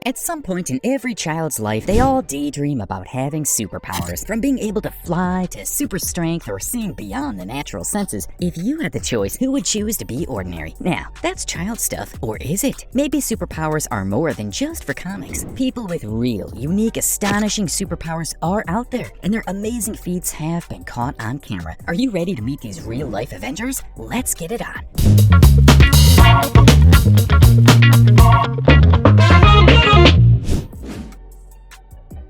At some point in every child's life, they all daydream about having superpowers. From being able to fly to super strength or seeing beyond the natural senses. If you had the choice, who would choose to be ordinary? Now, that's child stuff, or is it? Maybe superpowers are more than just for comics. People with real, unique, astonishing superpowers are out there, and their amazing feats have been caught on camera. Are you ready to meet these real-life Avengers? Let's get it on.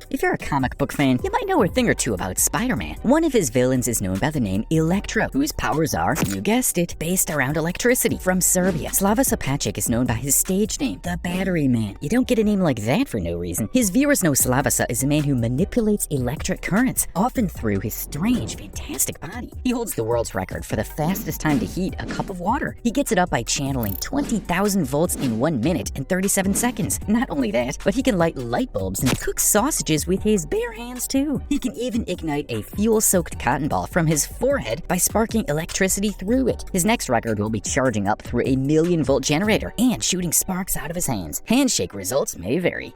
If you're a comic book fan, you might know a thing or two about Spider-Man. One of his villains is known by the name Electro, whose powers are, you guessed it, based around electricity. From Serbia, Slava Sapacic is known by his stage name, the Battery Man. You don't get a name like that for no reason. His viewers know Slavasa is a man who manipulates electric currents, often through his strange, fantastic body. He holds the world's record for the fastest time to heat a cup of water. He gets it up by channeling 20,000 volts in 1 minute and 37 seconds. Not only that, but he can light light bulbs and cook sausages with his bare hands too. He can even ignite a fuel-soaked cotton ball from his forehead by sparking electricity through it. His next record will be charging up through a 1,000,000-volt generator and shooting sparks out of his hands. Handshake results may vary.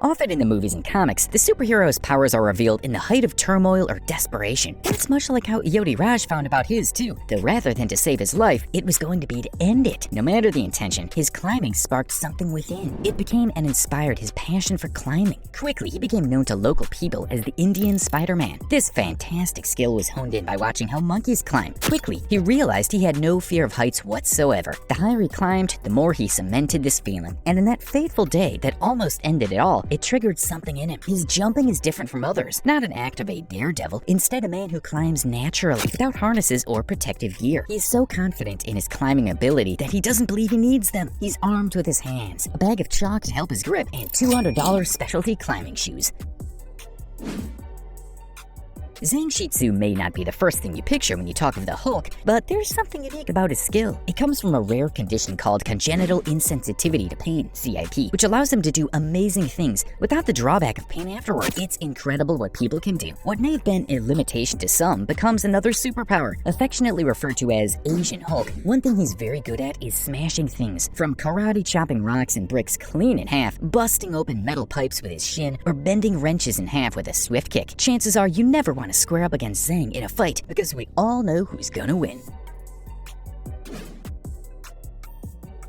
Often in the movies and comics, the superhero's powers are revealed in the height of turmoil or desperation. That's much like how Yodi Raj found about his too, though rather than to save his life, it was going to be to end it. No matter the intention, his climbing sparked something within. It became and inspired his passion for climbing. Quickly, he became known to local people as the Indian Spider-Man. This fantastic skill was honed in by watching how monkeys climb. Quickly, he realized he had no fear of heights whatsoever. The higher he climbed, the more he cemented this feeling. And in that fateful day that almost ended it all, it triggered something in him. His jumping is different from others, not an act of a daredevil, instead a man who climbs naturally, without harnesses or protective gear. He's so confident in his climbing ability that he doesn't believe he needs them. He's armed with his hands, a bag of chalk to help his grip, and $200 specialty climbing shoes. Zhang Shitsu may not be the first thing you picture when you talk of the Hulk, but there's something unique about his skill. It comes from a rare condition called congenital insensitivity to pain, CIP, which allows him to do amazing things without the drawback of pain afterward. It's incredible what people can do. What may have been a limitation to some becomes another superpower, affectionately referred to as Asian Hulk. One thing he's very good at is smashing things, from karate chopping rocks and bricks clean in half, busting open metal pipes with his shin, or bending wrenches in half with a swift kick. Chances are you never want to square up against Zhang in a fight, because we all know who's gonna win.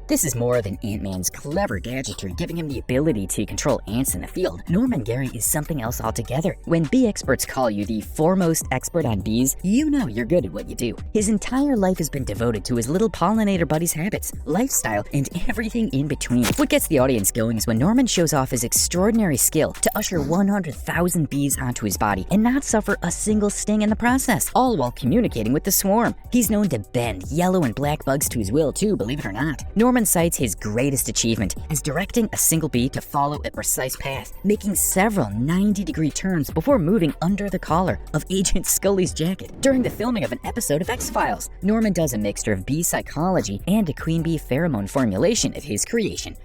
This is more than Ant-Man's clever gadgetry giving him the ability to control ants in the field. Norman Gary is something else altogether. When bee experts call you the foremost expert on bees, you know you're good at what you do. His entire life has been devoted to his little pollinator buddy's habits, lifestyle, and everything in between. What gets the audience going is when Norman shows off his extraordinary skill to usher 100,000 bees onto his body and not suffer a single sting in the process, all while communicating with the swarm. He's known to bend yellow and black bugs to his will too, believe it or not. Norman cites his greatest achievement as directing a single bee to follow a precise path, making several 90-degree turns before moving under the collar of Agent Scully's jacket. During the filming of an episode of X-Files, Norman does a mixture of bee psychology and a queen bee pheromone formulation of his creation.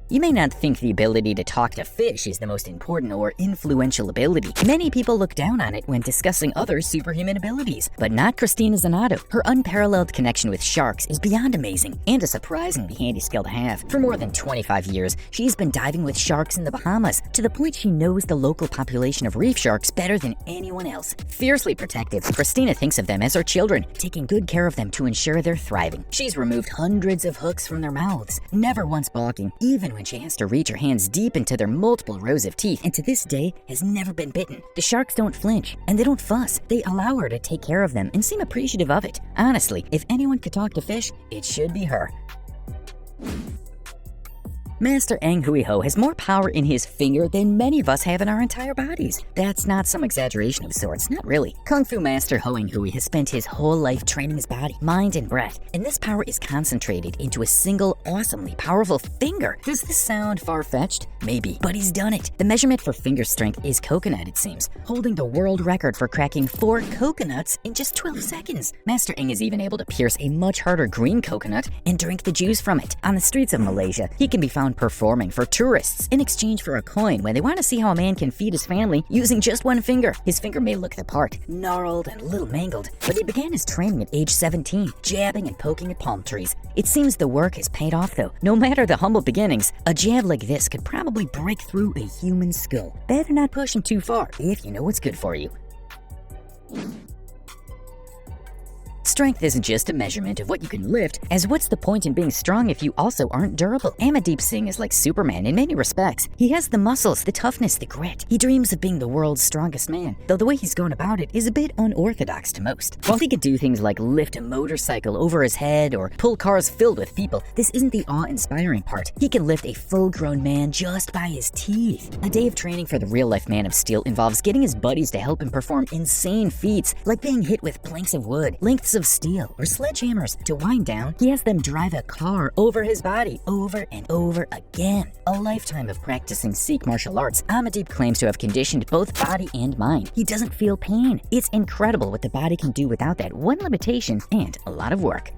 You may not think the ability to talk to fish is the most important or influential ability. Many people look down on it when discussing other superhuman abilities, but not Christina Zanotto. Her unparalleled connection with sharks is beyond amazing and a surprisingly handy skill to have. For more than 25 years, she's been diving with sharks in the Bahamas, to the point she knows the local population of reef sharks better than anyone else. Fiercely protective, Christina thinks of them as her children, taking good care of them to ensure they're thriving. She's removed hundreds of hooks from their mouths, never once balking, even when she has to reach her hands deep into their multiple rows of teeth, and to this day has never been bitten. The sharks don't flinch, and they don't fuss. They allow her to take care of them and seem appreciative of it. Honestly, if anyone could talk to fish, it should be her. Master Ang Hui Ho has more power in his finger than many of us have in our entire bodies. That's not some exaggeration of sorts, not really. Kung Fu Master Ho Ang Hui has spent his whole life training his body, mind, and breath, and this power is concentrated into a single, awesomely powerful finger. Does this sound far-fetched? Maybe, but he's done it. The measurement for finger strength is coconut, it seems, holding the world record for cracking 4 coconuts in just 12 seconds. Master Ang is even able to pierce a much harder green coconut and drink the juice from it. On the streets of Malaysia, he can be found on performing for tourists in exchange for a coin when they want to see how a man can feed his family using just one finger. His finger may look the part, gnarled and a little mangled, but he began his training at age 17, jabbing and poking at palm trees. It seems the work has paid off though. No matter the humble beginnings, a jab like this could probably break through a human skull. Better not push him too far if you know what's good for you. Strength isn't just a measurement of what you can lift, as what's the point in being strong if you also aren't durable? Amandeep Singh is like Superman in many respects. He has the muscles, the toughness, the grit. He dreams of being the world's strongest man, though the way he's going about it is a bit unorthodox to most. While he can do things like lift a motorcycle over his head or pull cars filled with people, this isn't the awe-inspiring part. He can lift a full-grown man just by his teeth. A day of training for the real-life Man of Steel involves getting his buddies to help him perform insane feats, like being hit with planks of wood, lengths of steel, or sledgehammers. To wind down, he has them drive a car over his body over and over again. A lifetime of practicing Sikh martial arts, Amandeep claims to have conditioned both body and mind. He doesn't feel pain. It's incredible what the body can do without that one limitation and a lot of work.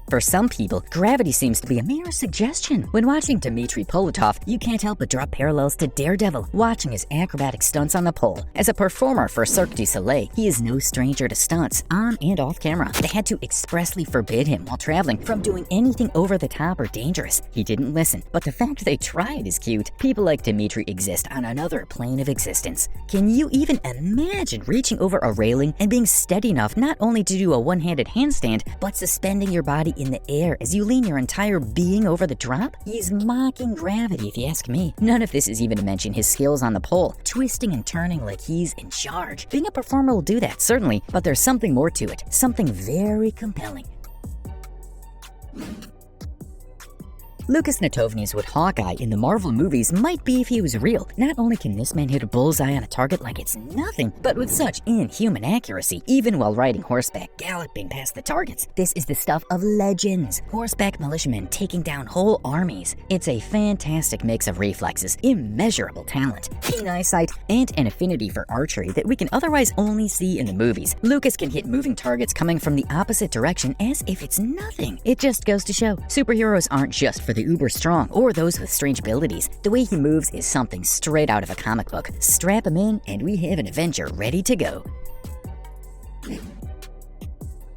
For some people, gravity seems to be a mere suggestion. When watching Dmitry Politov, you can't help but draw parallels to Daredevil, watching his acrobatic stunts on the pole. As a performer for Cirque du Soleil, he is no stranger to stunts, on and off camera. They had to expressly forbid him while traveling from doing anything over the top or dangerous. He didn't listen, but the fact they tried is cute. People like Dmitry exist on another plane of existence. Can you even imagine reaching over a railing and being steady enough not only to do a one-handed handstand, but suspending your body in the air as you lean your entire being over the drop? He's mocking gravity if you ask me. None of this is even to mention his skills on the pole, twisting and turning like he's in charge. Being a performer will do that, certainly, but there's something more to it, something very compelling. Lucas Natovny's what Hawkeye in the Marvel movies might be if he was real. Not only can this man hit a bullseye on a target like it's nothing, but with such inhuman accuracy, even while riding horseback, galloping past the targets. This is the stuff of legends. Horseback militiamen taking down whole armies. It's a fantastic mix of reflexes, immeasurable talent, keen eyesight, and an affinity for archery that we can otherwise only see in the movies. Lucas can hit moving targets coming from the opposite direction as if it's nothing. It just goes to show, superheroes aren't just for the uber strong or those with strange abilities. The way he moves is something straight out of a comic book. Strap him in and we have an Avenger ready to go.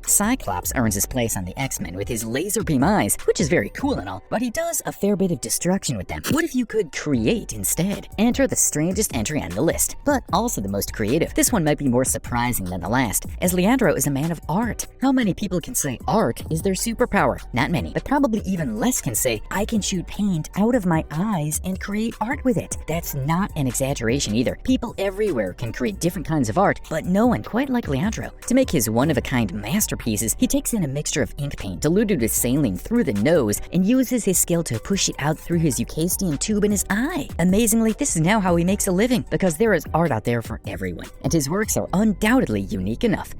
Cyclops earns his place on the X-Men with his laser beam eyes, which is very cool and all, but he does a fair bit of destruction with them. What if you could create instead? Enter the strangest entry on the list, but also the most creative. This one might be more surprising than the last, as Leandro is a man of art. How many people can say art is their superpower? Not many, but probably even less can say, I can shoot paint out of my eyes and create art with it. That's not an exaggeration either. People everywhere can create different kinds of art, but no one quite like Leandro. To make his one-of-a-kind masterpieces, he takes in a mixture of ink paint diluted with saline through the nose and uses his skill to push it out through his Eucastian tube in his eye. Amazingly, this is now how he makes a living, because there is art out there for everyone, and his works are undoubtedly unique enough.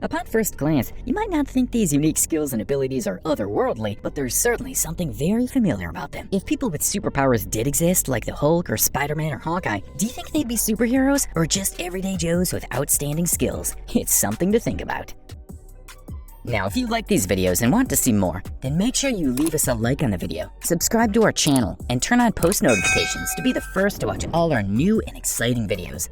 Upon first glance, you might not think these unique skills and abilities are otherworldly, but there's certainly something very familiar about them. If people with superpowers did exist, like the Hulk or Spider-Man or Hawkeye, do you think they'd be superheroes or just everyday Joes with outstanding skills? It's something to think about. Now, if you like these videos and want to see more, then make sure you leave us a like on the video, subscribe to our channel, and turn on post notifications to be the first to watch all our new and exciting videos.